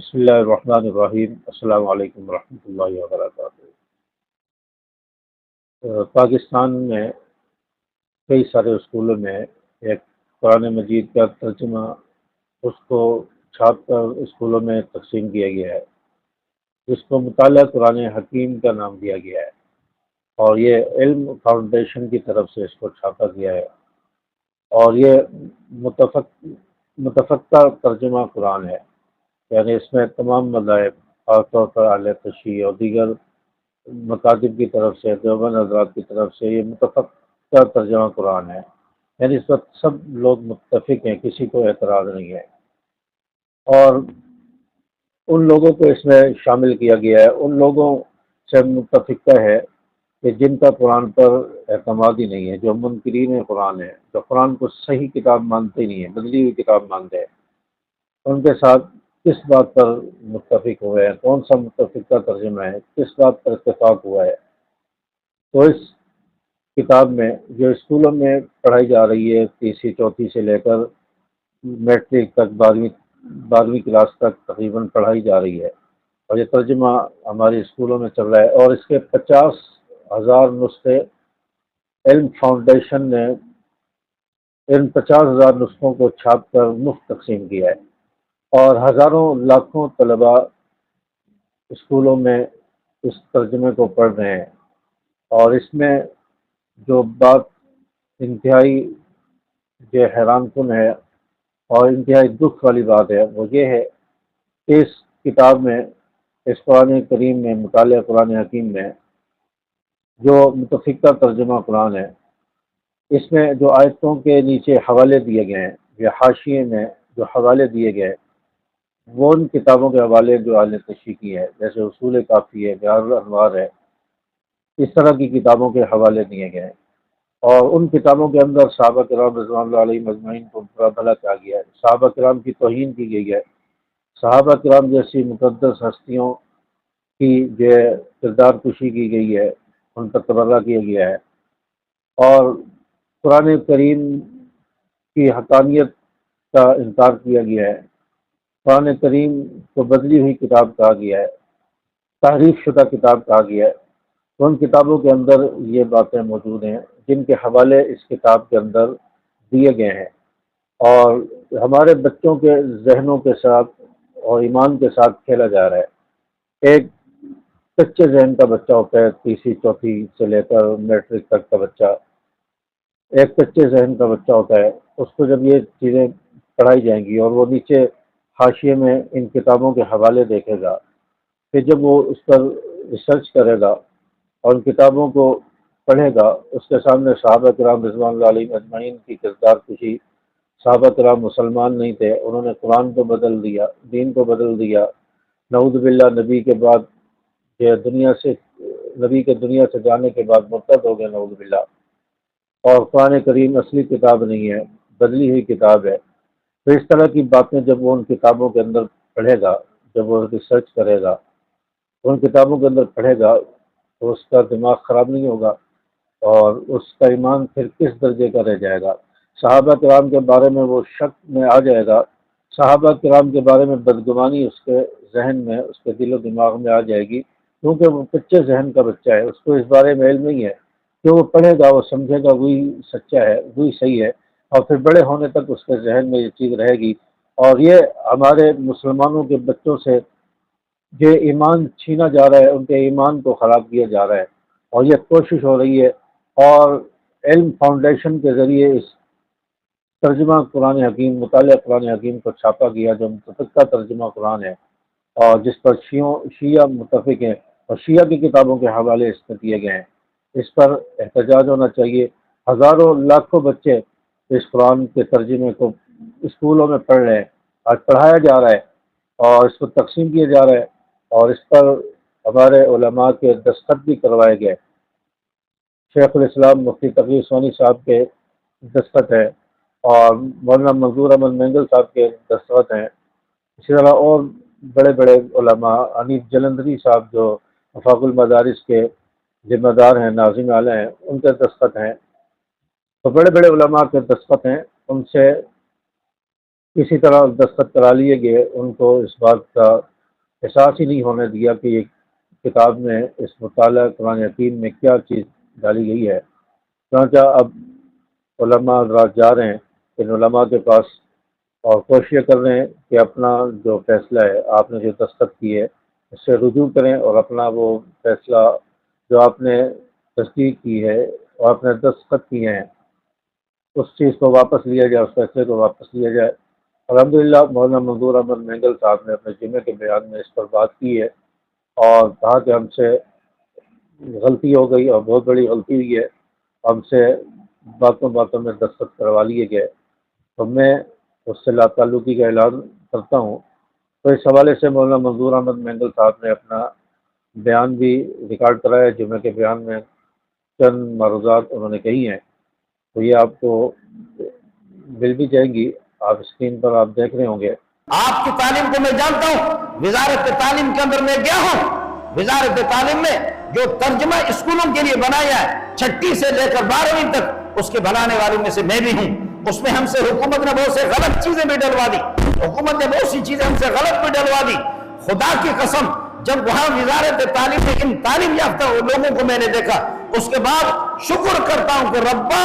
بسم اللہ الرحمن الرحیم۔ السلام علیکم ورحمۃ اللہ وبرکاتہ۔ پاکستان میں کئی سارے اسکولوں میں ایک قرآن مجید کا ترجمہ اس کو چھاپ کر اسکولوں میں تقسیم کیا گیا ہے، جس کو مطالعہ قرآن حکیم کا نام دیا گیا ہے، اور یہ علم فاؤنڈیشن کی طرف سے اس کو چھاپا گیا ہے، اور یہ متفقہ ترجمہ قرآن ہے، یعنی اس میں تمام مذاہب، خاص طور پر اہل تشیع اور دیگر مکاتب کی طرف سے، دیوبند حضرات کی طرف سے یہ متفقہ ترجمہ قرآن ہے، یعنی اس پر سب لوگ متفق ہیں، کسی کو اعتراض نہیں ہے، اور ان لوگوں کو اس میں شامل کیا گیا ہے، ان لوگوں سے متفقہ ہے کہ جن کا قرآن پر اعتماد ہی نہیں ہے، جو منکرین قرآن ہے، جو قرآن کو صحیح کتاب مانتے نہیں ہیں، بدلی ہوئی کتاب مانتے ہیں، ان کے ساتھ کس بات پر متفق ہوئے ہیں، کون سا متفقہ ترجمہ ہے، کس بات پر اتفاق ہوا ہے۔ تو اس کتاب میں جو اسکولوں میں پڑھائی جا رہی ہے، تیسری چوتھی سے لے کر میٹرک تک، بارہویں کلاس تک تقریباً پڑھائی جا رہی ہے، اور یہ ترجمہ ہمارے اسکولوں میں چل رہا ہے، اور اس کے 50,000 نسخے علم فاؤنڈیشن نے ان 50,000 نسخوں کو چھاپ کر مفت تقسیم کیا ہے، اور ہزاروں لاکھوں طلباء اسکولوں میں اس ترجمے کو پڑھ رہے ہیں۔ اور اس میں جو بات انتہائی جو حیران کن ہے اور انتہائی دکھ والی بات ہے، وہ یہ ہے کہ اس کتاب میں، اس قرآن کریم میں، مطالعہ قرآن حکیم میں جو متفقہ ترجمہ قرآن ہے، اس میں جو آیتوں کے نیچے حوالے دیے گئے ہیں، یا حاشیے میں جو حوالے دیے گئے، وہ ان کتابوں کے حوالے جو اہل تشیع کی ہے، جیسے اصول کافی ہے، بحار الانوار ہے، اس طرح کی کتابوں کے حوالے دیے گئے ہیں، اور ان کتابوں کے اندر صحابہ کرام رضوان اللہ علیہ مجمعین کو برا بھلا کہا گیا ہے، صحابہ کرام کی توہین کی گئی ہے، صحابہ کرام جیسی مقدس ہستیوں کی جو کردار کشی کی گئی ہے، ان پر تبرہ کیا گیا ہے، اور قرآن کریم کی حقانیت کا انکار کیا گیا ہے، قرآن کریم کو بدلی ہوئی کتاب کہا گیا ہے، تحریف شدہ کتاب کہا گیا ہے۔ تو ان کتابوں کے اندر یہ باتیں موجود ہیں جن کے حوالے اس کتاب کے اندر دیے گئے ہیں، اور ہمارے بچوں کے ذہنوں کے ساتھ اور ایمان کے ساتھ کھیلا جا رہا ہے۔ ایک کچے ذہن کا بچہ ہوتا ہے، تیسری چوتھی سے لے کر میٹرک تک کا بچہ، ایک کچے ذہن کا بچہ ہوتا ہے، اس کو جب یہ چیزیں پڑھائی جائیں گی اور وہ نیچے حاشیے میں ان کتابوں کے حوالے دیکھے گا، پھر جب وہ اس پر ریسرچ کرے گا اور ان کتابوں کو پڑھے گا، اس کے سامنے صحابہ کرام رضوان اللہ علیہ اجمعین کی کردار کشی، صحابہ کرام مسلمان نہیں تھے، انہوں نے قرآن کو بدل دیا، دین کو بدل دیا، نعوذ باللہ نبی کے بعد یہ نبی کے دنیا سے جانے کے بعد مرتد ہو گئے، نعوذ باللہ، اور قرآن کریم اصلی کتاب نہیں ہے، بدلی ہوئی کتاب ہے۔ تو اس طرح کی باتیں جب وہ ان کتابوں کے اندر پڑھے گا، جب وہ ریسرچ کرے گا، ان کتابوں کے اندر پڑھے گا، تو اس کا دماغ خراب نہیں ہوگا، اور اس کا ایمان پھر کس درجے کا رہ جائے گا۔ صحابہ کرام کے بارے میں وہ شک میں آ جائے گا، صحابہ کرام کے بارے میں بدگمانی اس کے ذہن میں، اس کے دل و دماغ میں آ جائے گی، کیونکہ وہ کچے ذہن کا بچہ ہے، اس کو اس بارے میں علم نہیں ہے، کہ وہ پڑھے گا، وہ سمجھے گا، وہی سچا ہے، وہی صحیح ہے، اور پھر بڑے ہونے تک اس کے ذہن میں یہ چیز رہے گی، اور یہ ہمارے مسلمانوں کے بچوں سے جو ایمان چھینا جا رہا ہے، ان کے ایمان کو خراب کیا جا رہا ہے، اور یہ کوشش ہو رہی ہے، اور علم فاؤنڈیشن کے ذریعے اس ترجمہ قرآن حکیم، مطالعہ قرآن حکیم کو چھاپا گیا، جو متفقہ ترجمہ قرآن ہے، اور جس پر شیعہ متفق ہیں، اور شیعہ کی کتابوں کے حوالے اس میں دیے گئے ہیں۔ اس پر احتجاج ہونا چاہیے۔ ہزاروں لاکھوں بچے اس قرآن کے ترجمے کو اسکولوں میں پڑھ رہے ہیں، آج پڑھایا جا رہا ہے، اور اس کو تقسیم کیا جا رہا ہے، اور اس پر ہمارے علماء کے دستخط بھی کروائے گئے، شیخ الاسلام مفتی تقی عثمانی صاحب کے دستخط ہیں، اور مولانا منظور احمد مینگل صاحب کے دستخط ہیں، اسی طرح اور بڑے بڑے علماء، حنیف جلندری صاحب جو وفاق المدارس کے ذمہ دار ہیں، ناظم اعلیٰ ہیں، ان کے دستخط ہیں، تو بڑے بڑے علماء کے دستخط ہیں، ان سے کسی طرح دستخط کرا لیے گئے، ان کو اس بات کا احساس ہی نہیں ہونے دیا کہ یہ کتاب میں اس مطالعہ قرآن حکیم میں کیا چیز ڈالی گئی ہے۔ چنانچہ اب علماء حضرات جا رہے ہیں ان علماء کے پاس اور کوشش کر رہے ہیں کہ اپنا جو فیصلہ ہے آپ نے جو دستخط کی ہے اس سے رجوع کریں، اور اپنا وہ فیصلہ جو آپ نے تصدیق کی ہے اور آپ نے دستخط کیے ہیں اس چیز کو واپس لیا جائے، اس فیصلے کو واپس لیا جائے۔ الحمدللہ مولانا منظور احمد مینگل صاحب نے اپنے جمعے کے بیان میں اس پر بات کی ہے اور کہا کہ ہم سے غلطی ہو گئی اور بہت بڑی غلطی ہوئی ہے، ہم سے باتوں باتوں میں دستخط کروا لیے گئے، تو میں اس سے لا تعلقی کا اعلان کرتا ہوں۔ تو اس حوالے سے مولانا منظور احمد مینگل صاحب نے اپنا بیان بھی ریکارڈ کرایا ہے، جمعے کے بیان میں چند معروضات انہوں نے کہی ہیں، تو یہ آپ کو مل بھی جائیں گی، آپ اسکرین پر آپ دیکھ رہے ہوں گے۔ آپ کی تعلیم کو میں جانتا ہوں، وزارت تعلیم کے اندر میں گیا ہوں، وزارت تعلیم میں جو ترجمہ اسکولوں کے لیے بنایا ہے 6 سے لے کر 12ویں تک، اس کے بنانے والوں میں سے میں بھی ہوں۔ اس میں ہم سے حکومت نے بہت سے غلط چیزیں بھی ڈلوا دی، حکومت نے بہت سی چیزیں ہم سے غلط بھی ڈلوا دی۔ خدا کی قسم جب وہاں وزارت تعلیم میں ان تعلیم یافتہ لوگوں کو میں نے دیکھا، اس کے بعد شکر کرتا ہوں کہ ربا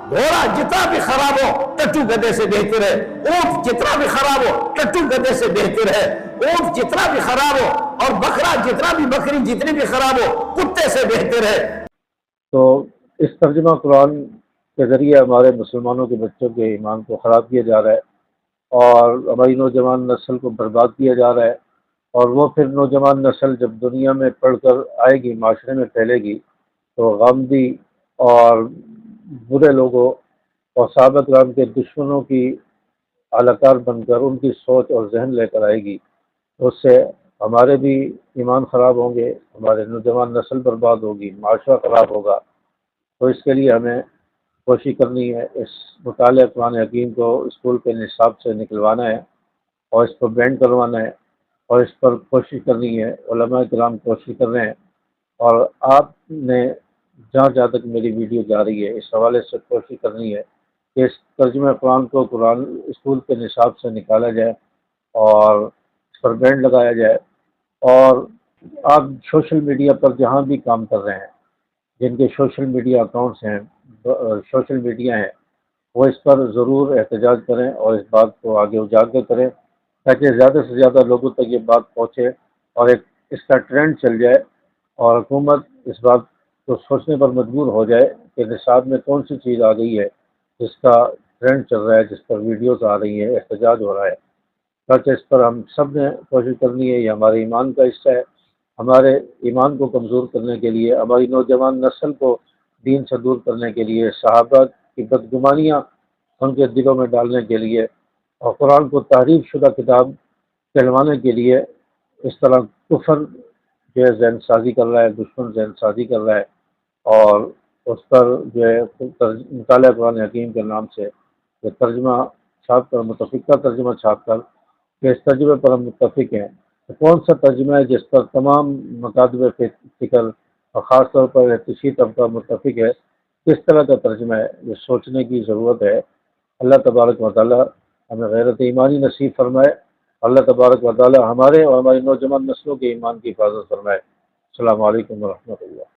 گھوڑا جتنا بھی خراب ہو ٹٹو گدے سے بہتر ہے، اونٹ جتنا بھی خراب ہو ٹٹو گدے سے بہتر ہے، اونٹ جتنا بھی خراب ہو اور بکرا جتنا بھی بکری جتنی بھی خراب ہو کتے سے بہتر ہے۔ تو اس ترجمہ قرآن کے ذریعے ہمارے مسلمانوں کے بچوں کے ایمان کو خراب کیا جا رہا ہے اور ہماری نوجوان نسل کو برباد کیا جا رہا ہے، اور وہ پھر نوجوان نسل جب دنیا میں پڑھ کر آئے گی، معاشرے میں پھیلے گی، تو غامدی اور برے لوگوں اور صحابہ کرام کے دشمنوں کی اعلی کار بن کر ان کی سوچ اور ذہن لے کر آئے گی۔ اس سے ہمارے بھی ایمان خراب ہوں گے، ہمارے نوجوان نسل برباد ہوگی، معاشرہ خراب ہوگا۔ تو اس کے لیے ہمیں کوشش کرنی ہے، اس مطالعہ قرآن حکیم کو اسکول کے نصاب سے نکلوانا ہے اور اس کو بینڈ کروانا ہے، اور اس پر کوشش کرنی ہے، علماء کرام کوشش کر رہے ہیں، اور آپ نے جہاں جہاں تک میری ویڈیو جا رہی ہے اس حوالے سے کوشش کرنی ہے کہ اس ترجمہ قرآن کو قرآن اسکول کے نصاب سے نکالا جائے اور اس پر بینڈ لگایا جائے۔ اور آپ سوشل میڈیا پر جہاں بھی کام کر رہے ہیں، جن کے سوشل میڈیا اکاؤنٹس ہیں، سوشل میڈیا ہیں، وہ اس پر ضرور احتجاج کریں اور اس بات کو آگے اجاگر کریں تاکہ زیادہ سے زیادہ لوگوں تک یہ بات پہنچے اور ایک اس کا ٹرینڈ چل جائے، اور حکومت اس بات کو سوچنے پر مجبور ہو جائے کہ نصاب میں کون سی چیز آ گئی ہے جس کا ٹرینڈ چل رہا ہے، جس پر ویڈیوز آ رہی ہیں، احتجاج ہو رہا ہے۔ تاکہ اس پر ہم سب نے کوشش کرنی ہے، یہ ہمارے ایمان کا حصہ ہے۔ ہمارے ایمان کو کمزور کرنے کے لیے، ہماری نوجوان نسل کو دین سے دور کرنے کے لیے، صحابہ کی بدگمانیاں ان کے دلوں میں ڈالنے کے لیے اور قرآن کو تحریف شدہ کتاب کہلوانے کے لیے اس طرح کفر جو ہے ذہن سازی کر رہا ہے، دشمن ذہن سازی کر رہا ہے، اور اس پر جو ہے مطالعہ قرآن حکیم کے نام سے یہ ترجمہ چھاپ کر، متفقہ ترجمہ چھاپ کر کہ اس ترجمے پر ہم متفق ہیں، تو کون سا ترجمہ ہے جس پر تمام مکاتب فکر اور خاص طور پر تشیع طبقہ متفق ہے، کس طرح کا ترجمہ ہے، یہ سوچنے کی ضرورت ہے۔ اللہ تبارک و تعالی ہمیں غیرت ایمانی نصیب فرمائے، اللہ تبارک و تعالی ہمارے اور ہماری نوجوان نسلوں کے ایمان کی حفاظت فرمائے۔ السلام علیکم ورحمۃ اللہ۔